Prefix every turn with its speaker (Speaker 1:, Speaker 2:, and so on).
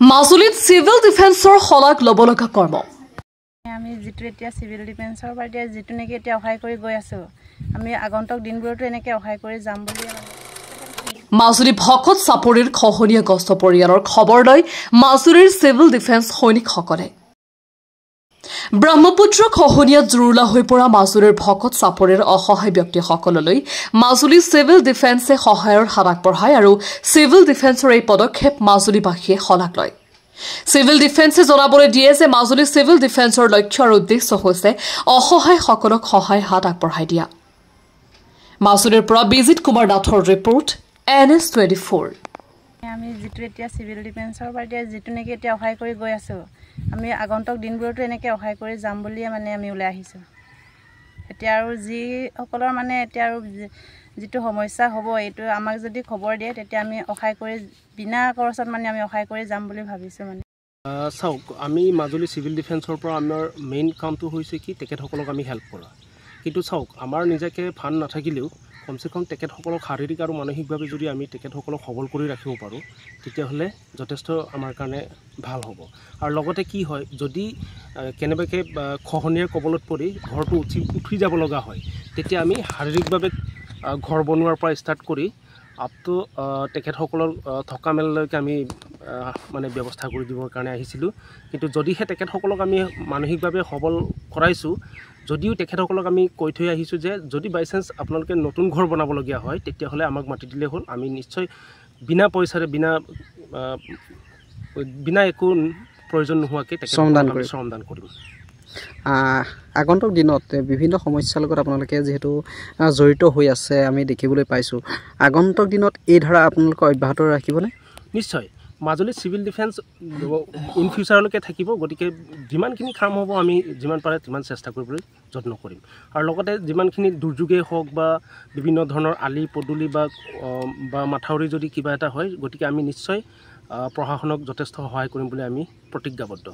Speaker 1: মাজুলীত সিভিল ডিফেন্সৰ শলাগ ল'ব লগা কৰ্ম
Speaker 2: আমি যেটো এতিয়া সিভিল ডিফেন্সৰ বাবে যেটো নেকি এতিয়া অহাই কৰি গৈ আছো আমি আগন্তুক দিনবোৰতো এনেকৈ অহাই কৰি যাম বুলি
Speaker 1: মাজুলী ভকত চাপৰিৰ খহনীয়া গ্ৰস্ত পৰিয়ালৰ খবৰ লৈ মাজুলীৰ সিভিল ডিফেন্স সৈনিকসকলে ব্ৰহ্মপুত্ৰ খহনীয়াত জুৰুলা হৈ পৰা মাজুলীৰ ভকত চাপৰিৰ অসহায় ব্যক্তিসকললৈ মাজুলী সিভিল ডিফেন্সে সহায়ৰ হাত আগবঢ়ায় আৰু সিভিল ডিফেন্সৰ এই পদক্ষেপ মাজুলীবাসীয়ে শলাগ লয় সিভিল ডিফেন্সে জনাবলৈ দিয়ে যে মাজুলী সিভিল ডিফেন্সৰ লক্ষ্য আৰু উদ্দেশ্য হৈছে অসহায়সকলক সহায় হাত আগবঢ়াই দিয়া মাজুলীৰ পৰা বিজিত কুমাৰ নাথৰ ৰিপৰ্ট NS24
Speaker 2: আমি যেটো এতিয়া সিভিল ডিফেন্সৰ বাবে যেটো নেকি এতিয়া অহাই কৰি গৈ আছো আমি আগন্তুক দিনবোৰতো এনেকৈ অহাই কৰি যাম বুলি আমি ওলাই আহিছো এতিয়া আৰু যি সকলৰ এতিয়া আৰু যেটো সমস্যা হ'ব এইটো আমাক যদি খবৰ দিয়ে তেতিয়া আমি অহাই কৰি বিনা খৰচত আমি অহাই কৰি যাম বুলি ভাবিছো
Speaker 3: চাওক আমি মাজুলী সিভিল ডিফেন্সৰ পৰা আমাৰ মেইন কামটো হৈছে কি তেখেতসকলক আমি হেল্প কৰা কিন্তু চাওক আমাৰ নিজাকে ফান নাথাকিলেও কমসে কম তেখেতসকলক শাৰীৰিক আৰু মানসিকভাৱে যদি আমি তেখেতসকলক সবল কৰি ৰাখিব পাৰোঁ তেতিয়াহ'লে যথেষ্ট আমাৰ কাৰণে ভাল হ'ব আৰু লগতে কি হয় যদি কেনেবাকে খহনীয়াৰ কবলত পৰি ঘৰটো উঠি যাব লগা হয় তেতিয়া আমি শাৰীৰিকভাৱে ঘৰ বনোৱাৰ পৰা ষ্টাৰ্ট কৰি আপটো তেখেতসকলৰ থকা মেলালৈকে আমি ব্যৱস্থা কৰি দিবৰ কাৰণে আহিছিলোঁ কিন্তু যদিহে তেখেতসকলক আমি মানসিকভাৱে সবল কৰাইছোঁ যদিও তেখেতসকলক আমি কৈ থৈ আহিছোঁ যে যদি বাই চান্স আপোনালোকে নতুন ঘৰ বনাবলগীয়া হয় তেতিয়াহ'লে আমাক মাতি দিলে হ'ল আমি নিশ্চয় বিনা পইচাৰে বিনা একো প্ৰয়োজন নোহোৱাকৈ শ্ৰমদান কৰিম
Speaker 4: আগন্তুক দিনত বিভিন্ন সমস্যাৰ লগত আপোনালোকে যেহেতু জড়িত হৈ আছে আমি দেখিবলৈ পাইছোঁ আগন্তুক দিনত এই ধাৰা আপোনালোকে অব্যাহত ৰাখিবনে
Speaker 3: নিশ্চয় মাজুলী সিভিল ডিফেন্স ইন ফিউচাৰলৈকে থাকিব গতিকে যিমানখিনি কাম হ'ব আমি যিমান পাৰে সিমান চেষ্টা কৰিবলৈ যত্ন কৰিম আৰু লগতে যিমানখিনি দুৰ্যোগেই হওক বা বিভিন্ন ধৰণৰ আলি পদূলি বা মাথাউৰি যদি কিবা এটা হয় গতিকে আমি নিশ্চয় প্ৰশাসনক যথেষ্ট সহায় কৰিম বুলি আমি প্ৰতিজ্ঞাবদ্ধ